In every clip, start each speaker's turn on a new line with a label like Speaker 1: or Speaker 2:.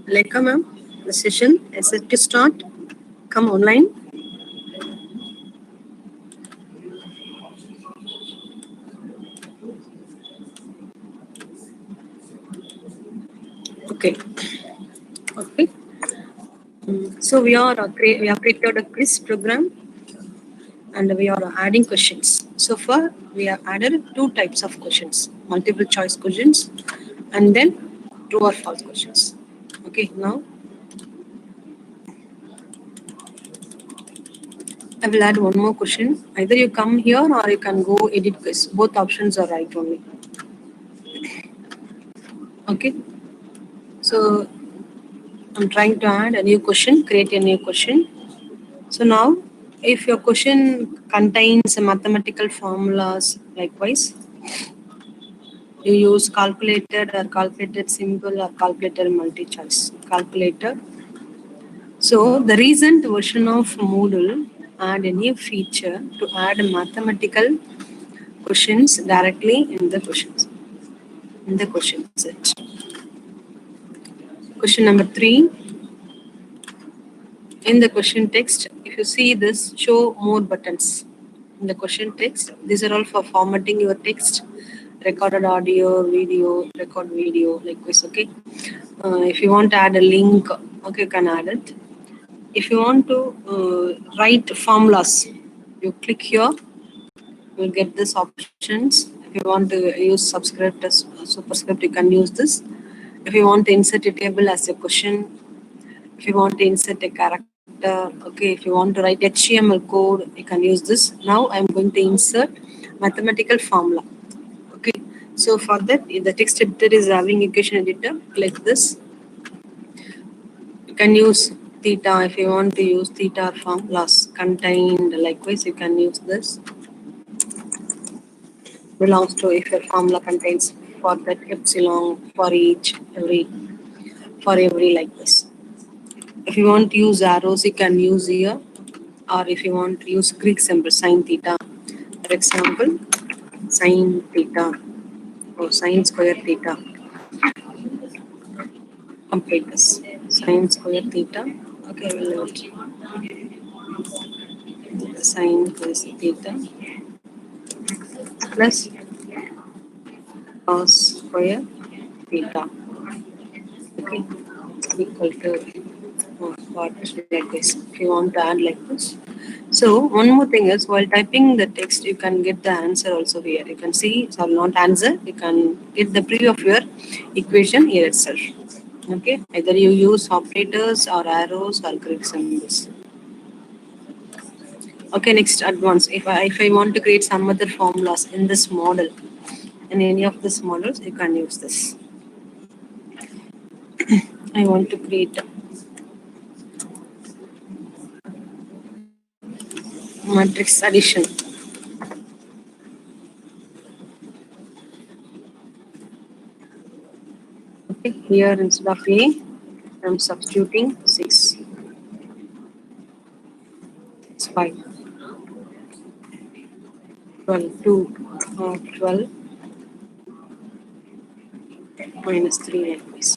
Speaker 1: Lekha ma'am, the session is set to start. Come online. Okay. Okay. So we have created a quiz program and we are adding questions. So far we have added two types of questions: multiple choice questions and then true or false questions. Okay. Now I will add one more question. Either you come here or you can go edit quiz. Both options are right only. Okay. So I'm trying to add a new question, create a new question. So now, if your question contains mathematical formulas, likewise, you use calculated or calculated simple or calculated multi-choice. Calculator. So the recent version of Moodle add a new feature to add mathematical questions directly in the question set. Question number 3. In the question text, if you see this, show more buttons. In the question text, these are all for formatting your text, recorded audio, video, record video, like this, okay? If you want to add a link, okay, you can add it. If you want to write formulas, you click here, you'll get this options. If you want to use subscript as superscript, you can use this. If you want to insert a table as a question, if you want to insert a character, okay, if you want to write HTML code, you can use this. Now I'm going to insert mathematical formula. Okay, so for that, if the text editor is having equation editor, click this. You can use theta if you want to use theta formulas contained. Likewise, you can use this. Belongs to if your formula contains for that epsilon for each every like this. If you want to use arrows, you can use here, or if you want to use Greek symbol sine theta, for example, sine theta or sine square theta. Complete this sine square theta. Okay, we'll sine plus theta plus cos square theta. Okay, equal to what like this. If you want to add like this. So one more thing is while typing the text, you can get the answer also here. You can see, so not answer, you can get the preview of your equation here itself. Okay, either you use operators or arrows or Greek symbols. Okay, next advanced. If I want to create some other formulas in this model, in any of these models, you can use this. I want to create matrix addition. Okay, here instead of A, I'm substituting 6. It's 5. 12, 12 minus 3 like this.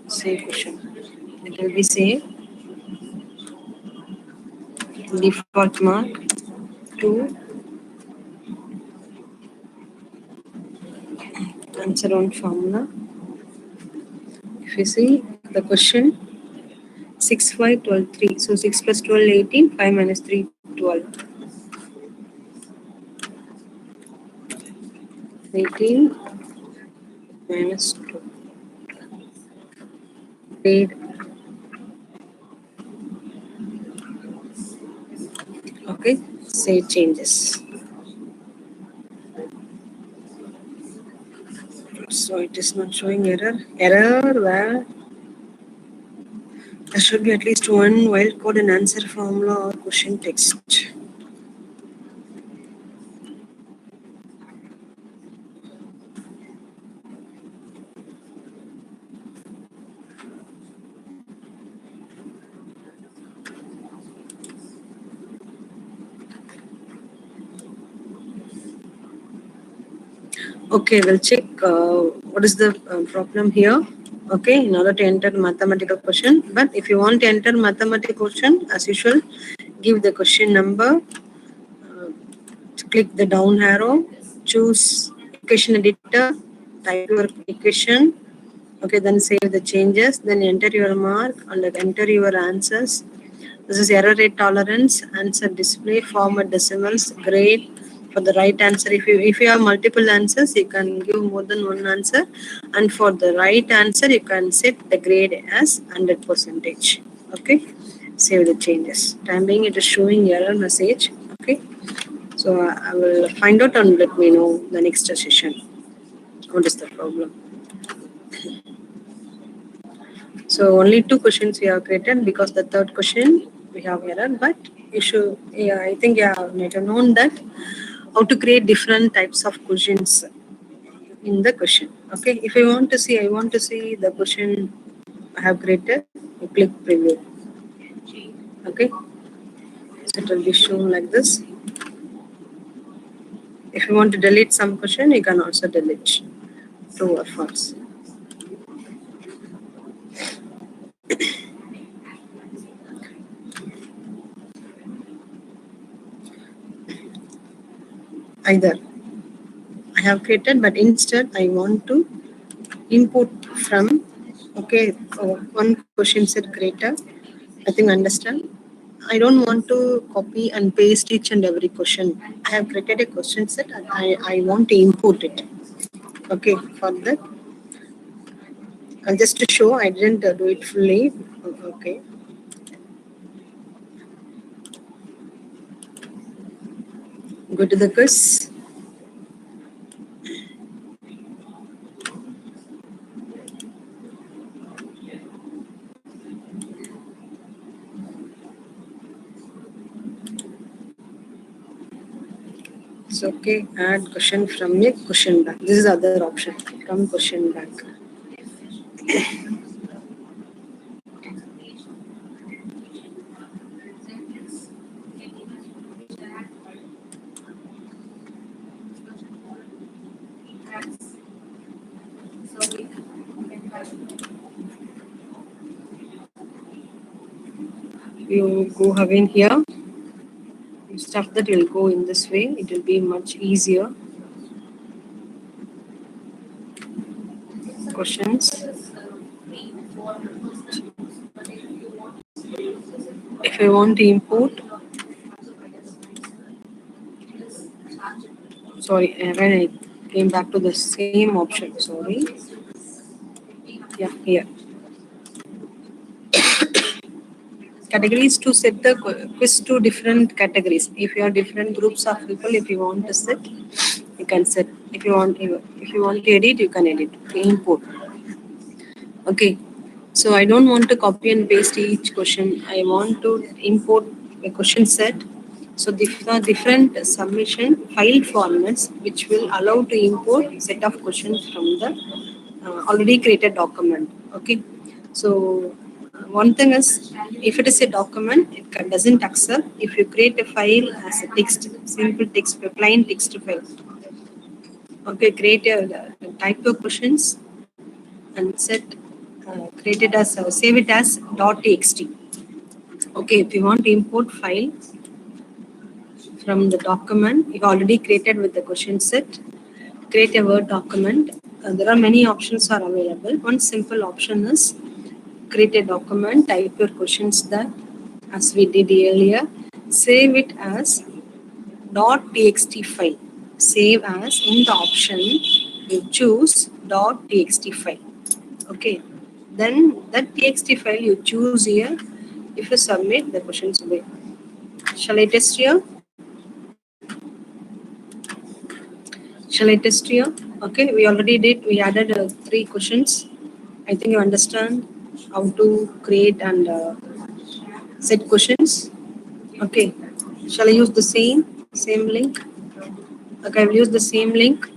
Speaker 1: Save question. It will be save. Default mark 2. Answer on formula. If you see the question 6, 5, 12, 3. So 6 plus 12, 18. 5 minus 3, 12. 18 minus 2. Paid. Okay, save changes. So it is not showing error. Error where there should be at least one wild code and answer formula or question text. Okay, we'll check what is the problem here. Okay, in order to enter mathematical question. But if you want to enter mathematical question, as usual, give the question number, uh, click the down arrow, choose equation editor, type your equation. Okay, then save the changes, then enter your mark and enter your answers. This is error rate tolerance, answer display, format decimals, grade for the right answer. If you have multiple answers, you can give more than one answer. And for the right answer, you can set the grade as 100%. Okay, save the changes. Time being, it is showing error message. Okay, so I will find out and let me know the next session. What is the problem? So only two questions we have created because the third question we have error, but you should, yeah, I think you have need to know that how to create different types of questions in the question. Okay, if you want to see, I want to see the question I have created, you click preview. Okay, so it will be shown like this. If you want to delete some question, you can also delete true or false. Either I have created, but instead I want to input from. Okay, one question set creator. I think understand. I don't want to copy and paste each and every question. I have created a question set and I want to import it. Okay, for that, just to show I didn't do it fully. Okay, go to the quiz. It's okay, add question from a question bank. This is other option from question bank. You go again here. Stuff that will go in this way. It will be much easier. Questions. If I want to import, sorry, when I came back to the same option, sorry. Yeah, here. Categories to set the quiz to different categories. If you are different groups of people, if you want to set, you can set. If you want to edit, you can edit. Okay, import. Okay. So I don't want to copy and paste each question. I want to import a question set. So different submission file formats which will allow to import set of questions from the already created document. Okay. So one thing is, if it is a document, it doesn't accept if you create a file as a text, simple text, a plain text file. Okay, create a type of questions and set create it as save it as .txt. Okay, if you want to import file from the document you already created with the question set, create a Word document. There are many options are available. One simple option is create a document, type your questions there as we did earlier, save it as .txt file. Save as in the option you choose .txt file. Okay, then that txt file you choose here. If you submit, the questions will be. Shall I test here? Shall I test here? Okay, we already did. We added three questions. I think you understand how to create and set questions. Okay, shall I use the same link? Okay, I will use the same link.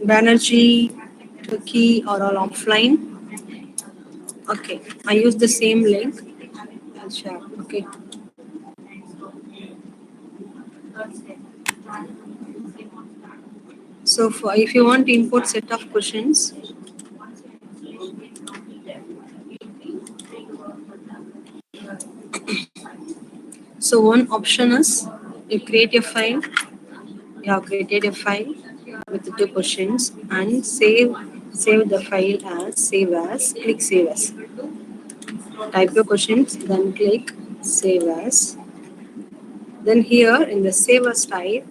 Speaker 1: Banerjee key or all offline. Okay, I use the same link. I'll share. Okay. So for, if you want to import set of questions, so one option is you create a file. You have created a file with the two questions and save the file as save as. Click save as. Type your questions, then click save as. Then here in the save as type,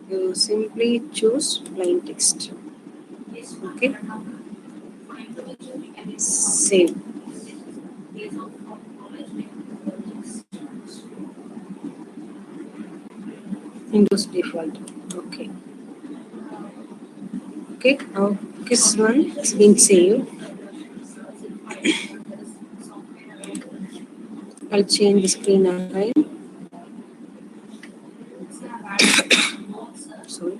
Speaker 1: you simply choose plain text. Okay, save. Windows default. Okay. Okay, now this one is being saved. I'll change the screen again. Sorry.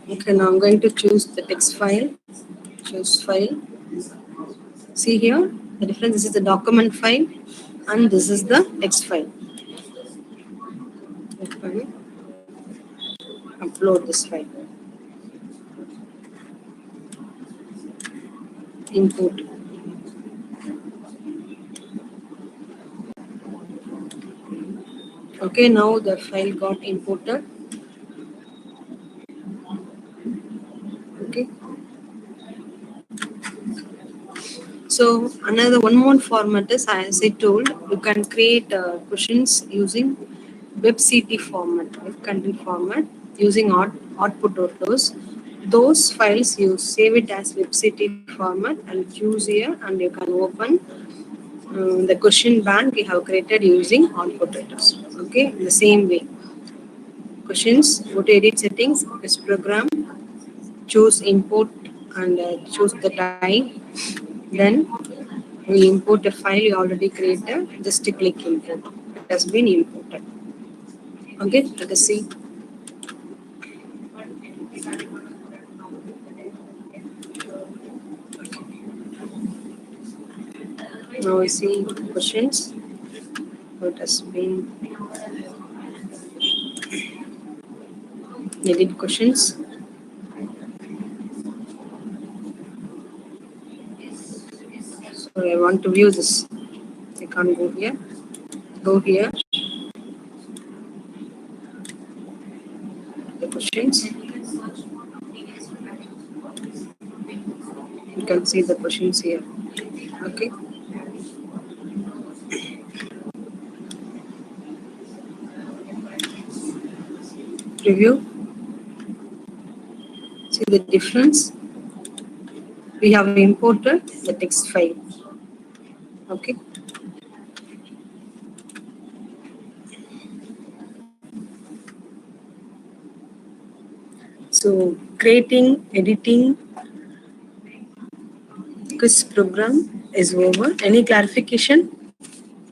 Speaker 1: Okay, now I'm going to choose the text file. Choose file. See here, the difference. This is the document file, and this is the text file. Okay. Upload this file. Import. Okay, now the file got imported. Okay. So another one more format is, as I told, you can create questions using WebCT format, web content format, using output autos. Those files you save it as WebCT format and choose here, and you can open the question bank you have created using output autos. Okay, the same way. Questions, go to edit settings, press program, choose import and choose the type. Then we import a file you already created, just click import. It has been imported. Okay, let us see. Now we see questions. It has been edit questions. So I want to view this. I can't go here. Go here. The questions. You can see the questions here. Okay. Preview. See the difference. We have imported the text file. Okay. So creating, editing quiz program is over. Any clarification?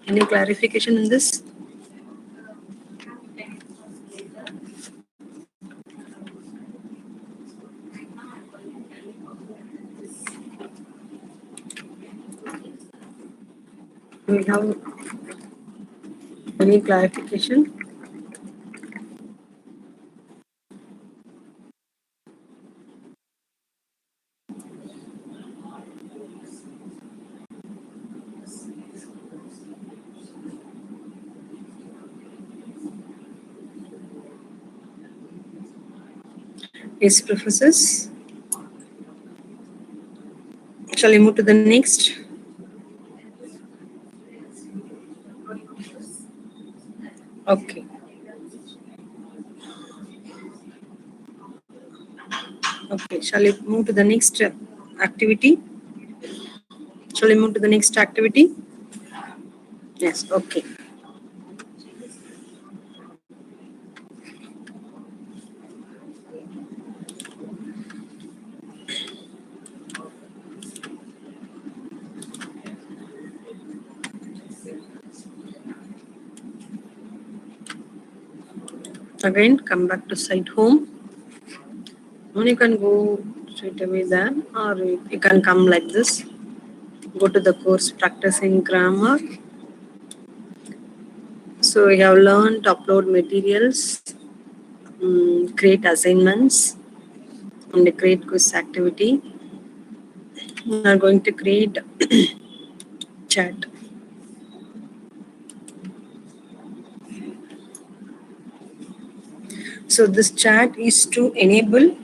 Speaker 1: Any clarification in this? Do we have any clarification? Yes, professors. Shall we move to the next? Okay. Okay. Shall we move to the next activity? Shall we move to the next activity? Yes. Okay. Again, come back to site home. And you can go straight away there, or you can come like this. Go to the course practicing grammar. So we have learned to upload materials, create assignments, and create quiz activity. We are going to create chat. So this chat is to enable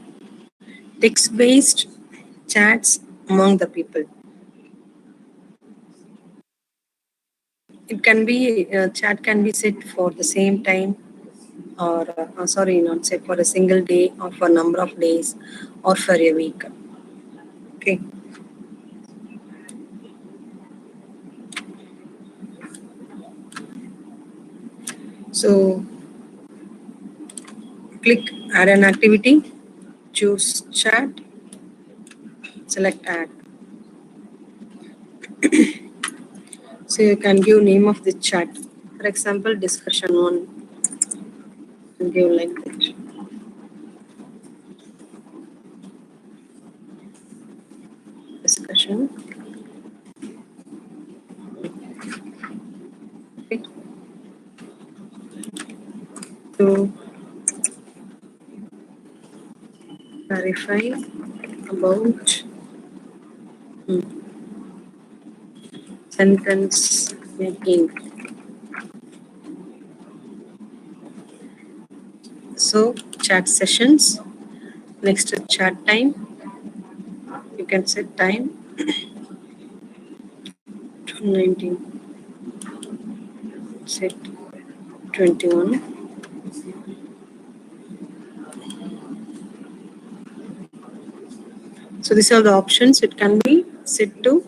Speaker 1: text-based chats among the people. It can be chat can be set for the same time, or sorry, not set for a single day, or for a number of days, or for a week. Okay. So click add an activity, choose chat, select add. So you can give name of the chat. For example, discussion one. And give like that. Discussion. Okay. To clarify about sentence making. So chat sessions. Next chat time. You can set time 19. Set 21. So these are the options. It can be set to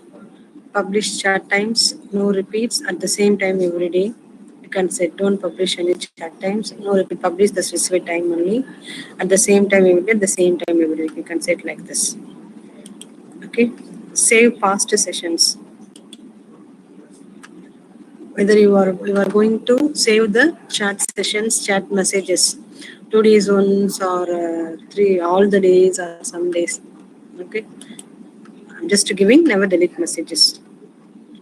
Speaker 1: publish chat times, no repeats at the same time every day. You can set don't publish any chat times, no repeat, publish the specific time only at the same time every day, at the same time every week. You can set like this. Okay. Save past sessions. Whether you are going to save the chat sessions, chat messages, 2 days once or three all the days or some days. Okay. I'm just giving never delete messages.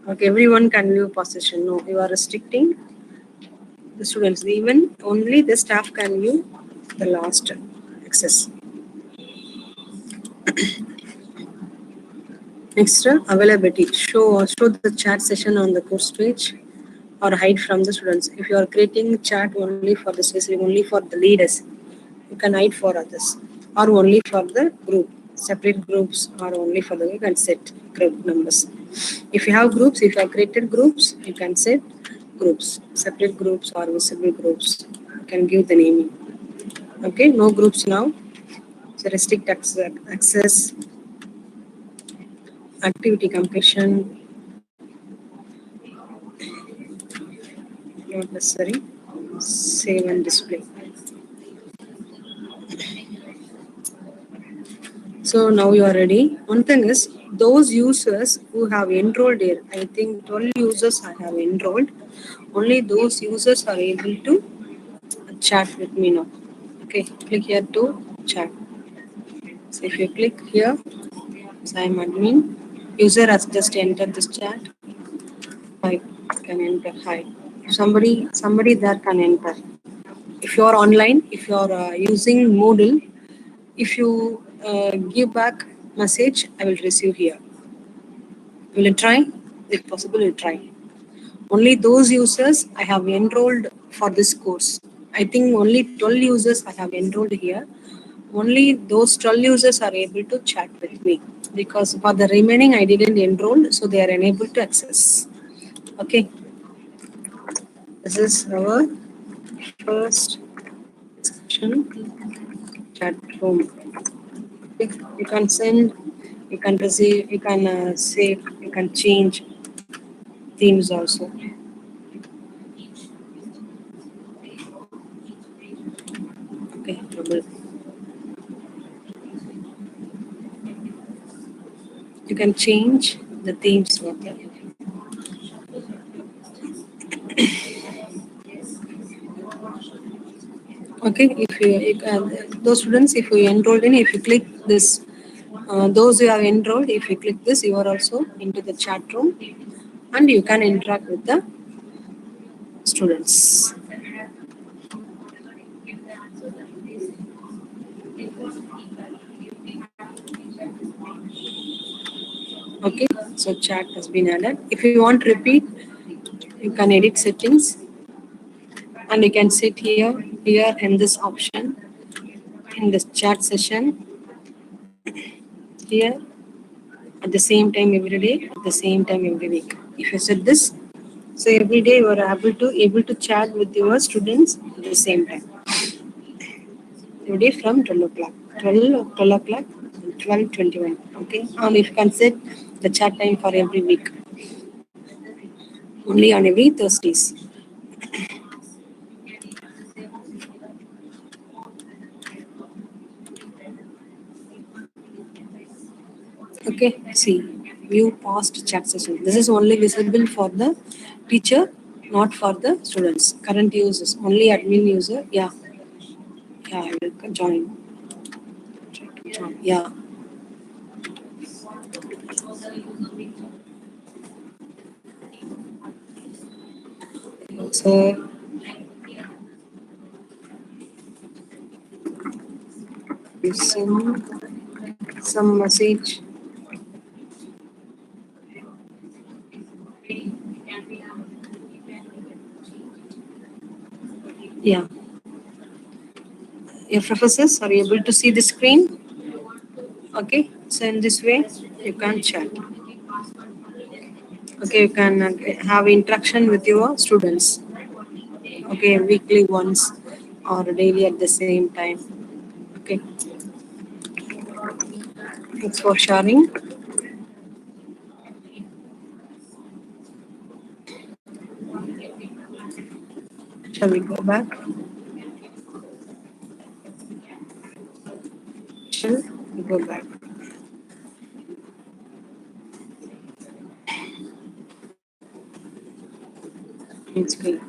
Speaker 1: Okay, everyone can view possession. No, you are restricting the students. Even only the staff can view the last access. Next, availability. Show the chat session on the course page or hide from the students. If you are creating chat only for the specific, only for the leaders, you can hide for others, or only for the group. Separate groups or only for the you can set group numbers. If you have groups, if you have created groups, you can set groups, separate groups or visible groups. You can give the naming. Okay, no groups now. So restrict access, activity completion, not necessary. Save and display. So now you are ready. One thing is those users who have enrolled here, I think 12 users I have enrolled. Only those users are able to chat with me now. Okay, click here to chat. So if you click here, so I'm admin. User has just entered this chat. Hi, can enter. Hi. Somebody there can enter. If you are online, if you are using Moodle, if you give back message, I will receive here. Will you try? If possible, you try. Only those users I have enrolled for this course. I think only 12 users I have enrolled here. Only those 12 users are able to chat with me because for the remaining I didn't enroll, so they are unable to access. Okay, this is our first discussion chat room. You can send, you can receive, you can save, you can change themes also. Okay, trouble. You can change the themes. Okay, those students, if you enrolled in, if you click this, those who have enrolled, if you click this, you are also into the chat room and you can interact with the students. Okay, so chat has been added. If you want to repeat, you can edit settings and you can sit here in this option in this chat session here at the same time every day, at the same time every week. If you set this, so every day you are able to chat with your students at the same time. Every day from 12 o'clock, 12 o'clock, 12:21. Okay, and if you can set the chat time for every week, only on every Thursdays. Okay, see, view past chat session. This is only visible for the teacher, not for the students. Current users, only admin user. Yeah, I will join. Yeah, so some message. Yeah, your professors are able to see the screen. Okay, so in this way you can chat. Okay, you can have interaction with your students. Okay, weekly once or daily at the same time. Okay, thanks for sharing. Shall we go back? Shall we go back? It's good.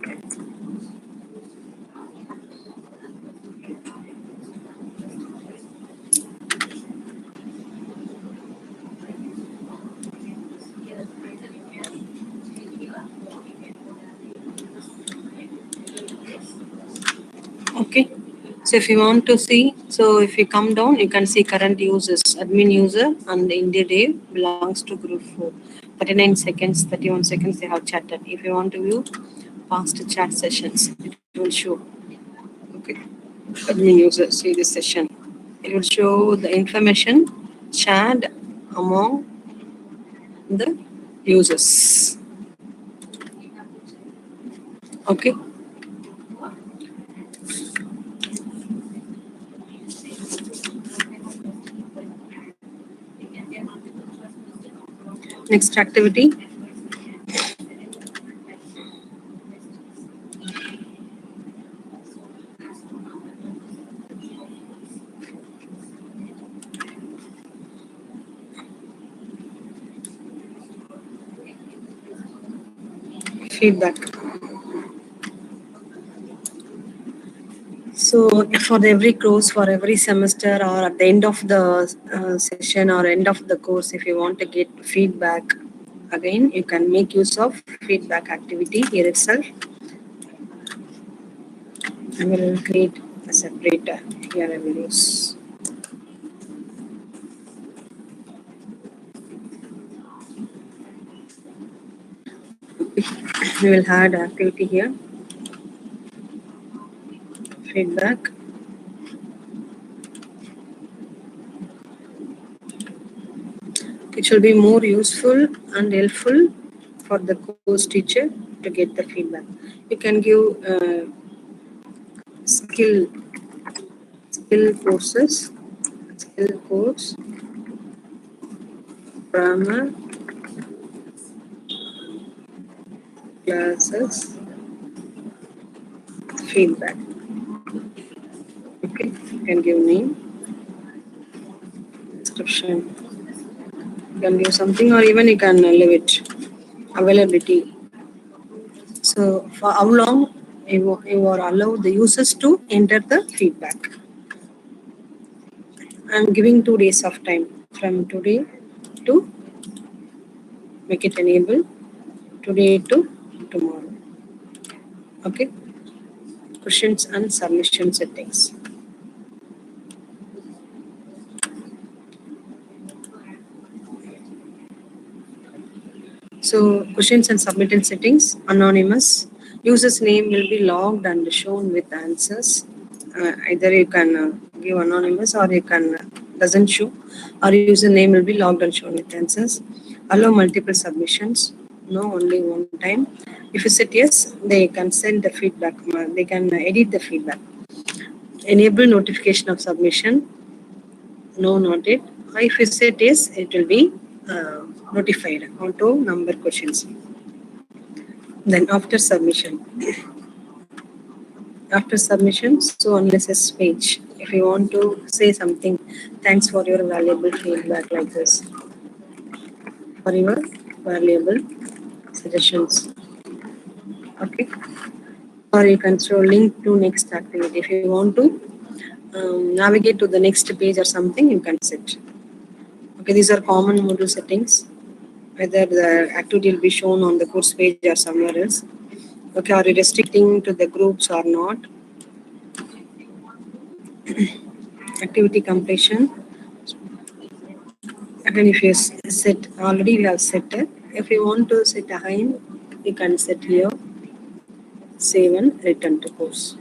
Speaker 1: Okay. So if you want to see, so if you come down, you can see current users, admin user and India Dave belongs to group 4. 39 seconds, 31 seconds they have chatted. If you want to view past chat sessions, it will show. Okay. Admin user, see this session. It will show the information shared among the users. Okay. Next activity. Feedback. So for every course, for every semester, or at the end of the session or end of the course, if you want to get feedback, again you can make use of feedback activity here itself. I will create a separate here. I will use. We will add activity here. Feedback. It should be more useful and helpful for the course teacher to get the feedback. You can give skill courses, skill course, grammar classes, feedback. Okay, you can give name, description. You can give something, or even you can leave it. Availability. So for how long you are allowed the users to enter the feedback. I'm giving 2 days of time from today to make it enable, today to tomorrow. Okay, questions and submission settings. So questions and submitted settings, anonymous. User's name will be logged and shown with answers. Either you can give anonymous or you can doesn't show, or user name will be logged and shown with answers. Allow multiple submissions. No, only one time. If you set yes, they can send the feedback. They can edit the feedback. Enable notification of submission. No, not it. If you set yes, it will be notified auto number questions. Then after submission, so unless a page. If you want to say something, thanks for your valuable feedback like this, for your valuable suggestions. Okay. Or you can show link to next activity. If you want to navigate to the next page or something, you can set. Okay, these are common module settings. Whether the activity will be shown on the course page or somewhere else. Okay, are you restricting to the groups or not? Activity completion. Again, if you set already, we have set it. If you want to set again, you can set here, save and return to course.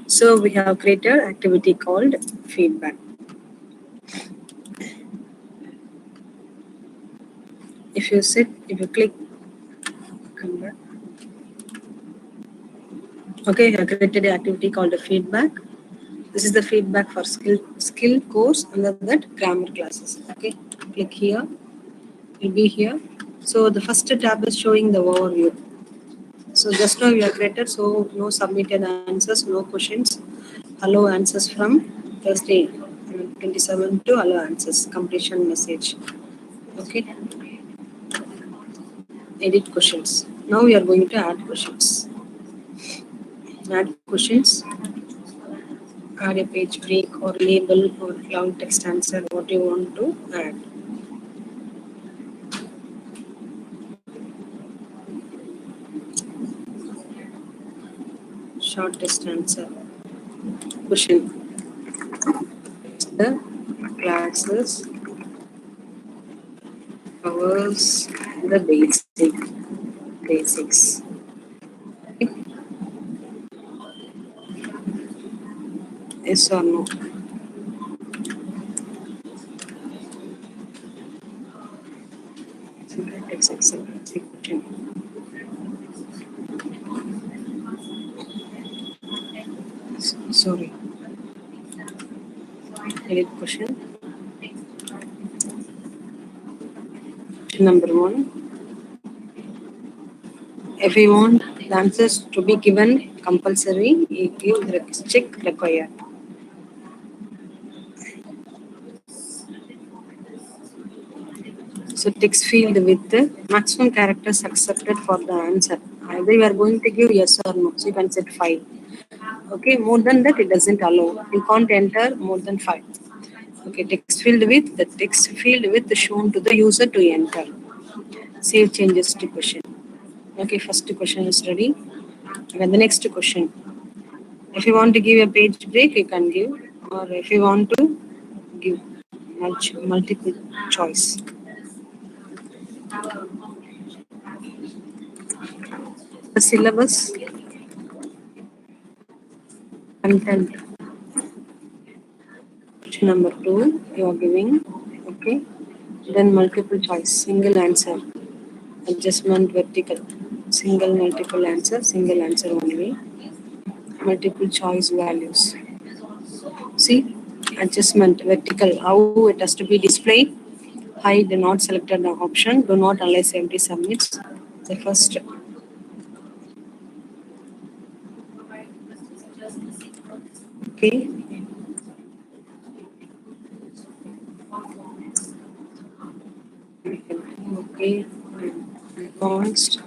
Speaker 1: So we have created activity called feedback. If you click, come back. Okay, I have created an activity called a feedback. This is the feedback for skill course under that grammar classes. Okay, click here. Will be here. So the first tab is showing the overview. So just now we have created, so no submitted answers, no questions. Hello answers from Thursday 27 to hello answers, completion message. Okay, edit questions. Now we are going to add questions. Add questions, add a page break or label or long text answer, what you want to add. Short text answer. Question. The classes covers the basics. Yes or no? Syntax execution. Sorry. Edit question. Question number 1. If you want the answers to be given compulsory, you give the check required. So text field with the maximum characters accepted for the answer. Either you are going to give yes or no. So you can set 5. Okay, more than that it doesn't allow. You can't enter more than 5. Okay, text field with shown to the user to enter. Save changes to question. Okay, first question is ready. And the next question. If you want to give a page break, you can give. Or if you want to give multiple choice. The syllabus, content. Question number 2, you are giving. Okay. Then multiple choice, single answer. Adjustment vertical. Single multiple answer, single answer only. Multiple choice values. See, adjustment vertical, how it has to be displayed. Hide not selected option. Do not analyze empty submits. The first. Okay. Okay. Advanced.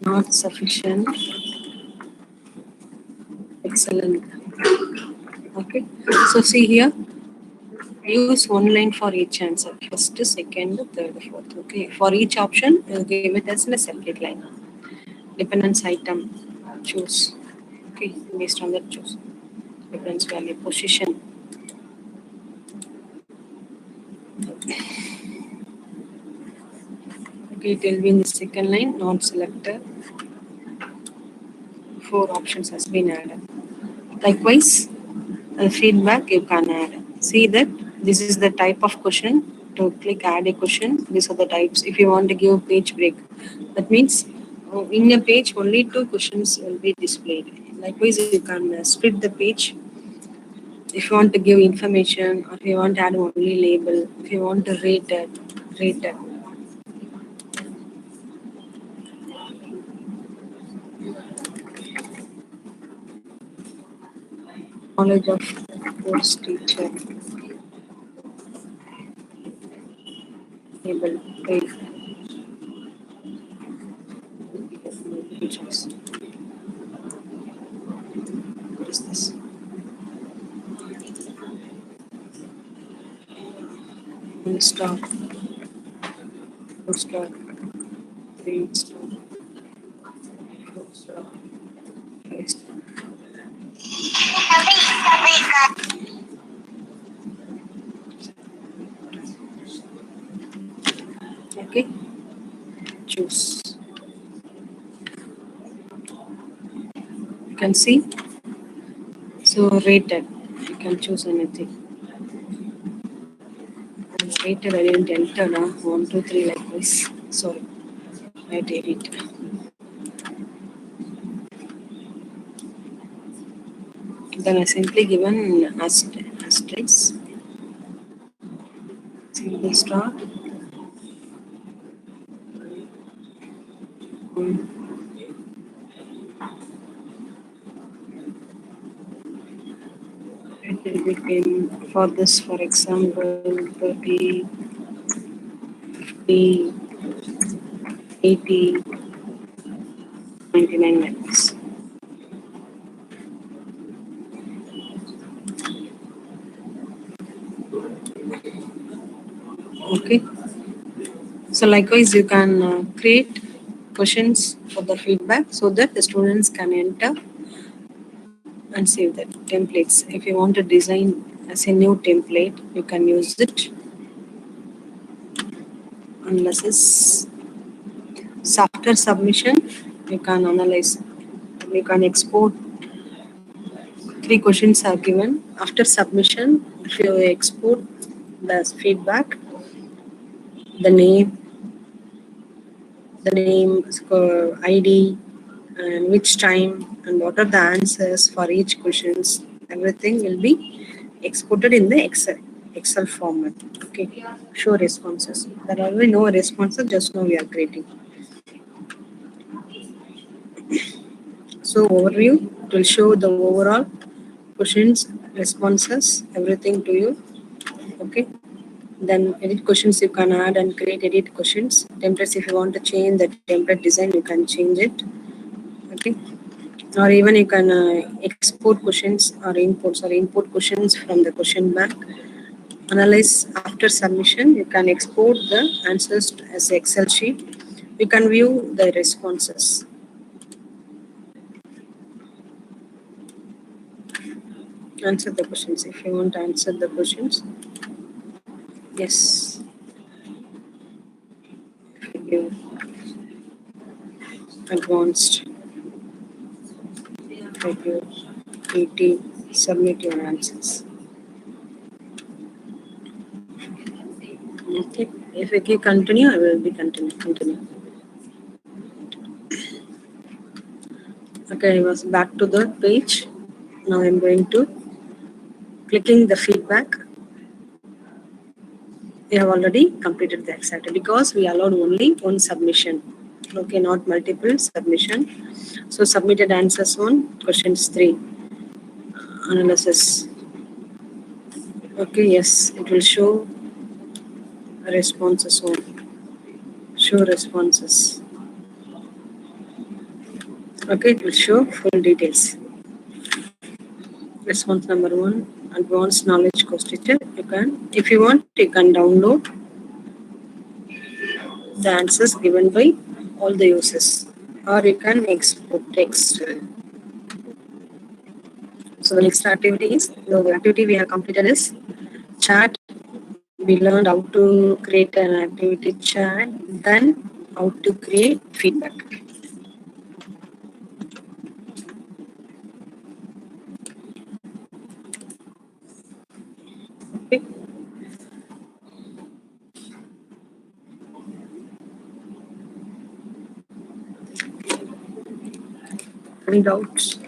Speaker 1: not sufficient, excellent. Okay, so see here, use one line for each answer. First, second, third, fourth. Okay, for each option, you give it as a separate line. Dependence item, choose. Okay, based on that, choose. Dependence value, position. Okay, it will be in the second line, not selected. Four options has been added. Likewise, feedback you can add. See that this is the type of question. To click add a question, these are the types. If you want to give page break, that means in a page only two questions will be displayed. Likewise, you can split the page if you want to give information, or if you want to add only label, if you want to rate it. Knowledge of course teacher, label, rate, teachers. What is this? One star, two star, three star, four star, five star. Okay, choose. You can see. So rated. You can choose anything. And rated I didn't enter now. 1, 2, 3 like this. Sorry. I did it. Then I simply given asterisk. Simple star. It will become for this, for example, 30, 50, 80, 99 like this. Okay. So likewise, you can create questions for the feedback so that the students can enter and save that templates. If you want to design as a new template, you can use it. Unless it's after submission, you can analyze. You can export. Three questions are given. After submission, if you export the feedback, the name, ID, and which time, and what are the answers for each questions. Everything will be exported in the Excel format. Okay, show responses. There are already no responses. Just now we are creating. So overview, it will show the overall questions, responses, everything to you. Okay. Then edit questions you can add and create edit questions. Templates, if you want to change the template design, you can change it. Okay. Or even you can export questions or import questions from the question bank. Analyze after submission. You can export the answers as Excel sheet. You can view the responses. Answer the questions if you want to answer the questions. Yes. Review. Advanced. Review. PT. Submit your answers. Okay. If I click continue, I will be continue. Okay, I was back to the page. Now I'm going to clicking the feedback. We have already completed the activity because we allowed only one submission. Okay, not multiple submission. So submitted answers on questions 3. Analysis. Okay, yes, it will show responses on. Show responses. Okay, it will show full details. Response number one, advanced knowledge questionnaire. If you want, you can download the answers given by all the users, or you can export text. So the next activity is the activity we have completed is chat. We learned how to create an activity chat, then how to create feedback. Okay. Any doubts?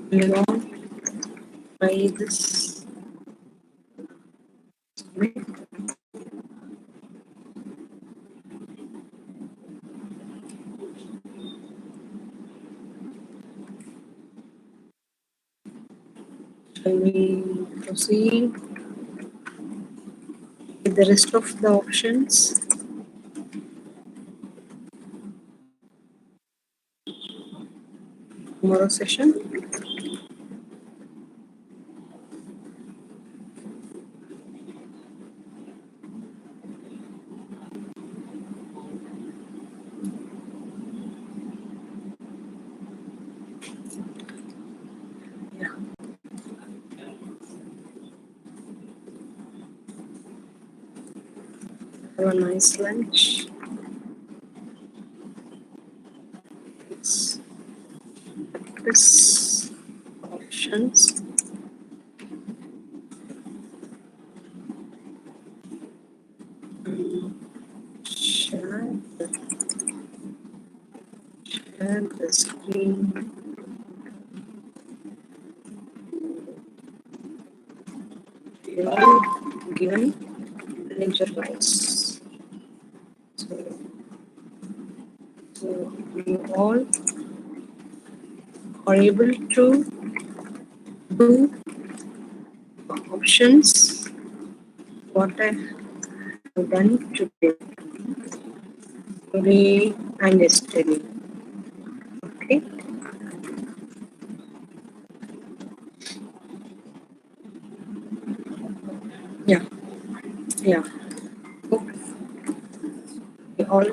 Speaker 1: You want try this? Shall we proceed with the rest of the options? Tomorrow session. Yeah. Have a nice lunch. It's this options. Share the screen. You are given lecture lines. So, so you all are able to do options what I have done today and yesterday. Okay. Yeah. Yeah. Okay. We all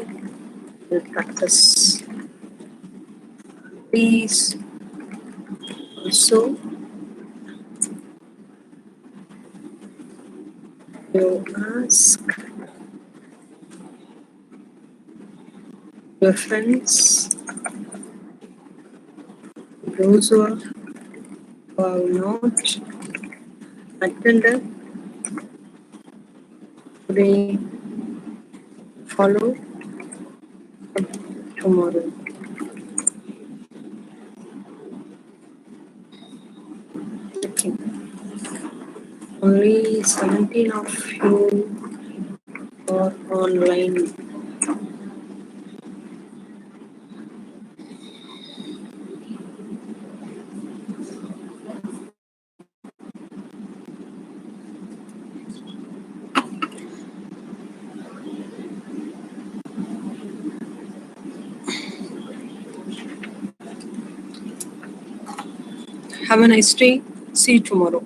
Speaker 1: will practice. Please also you ask your friends, those who have not attended today, follow tomorrow. Okay. Only 17 of you are online. Have a nice day. See you tomorrow.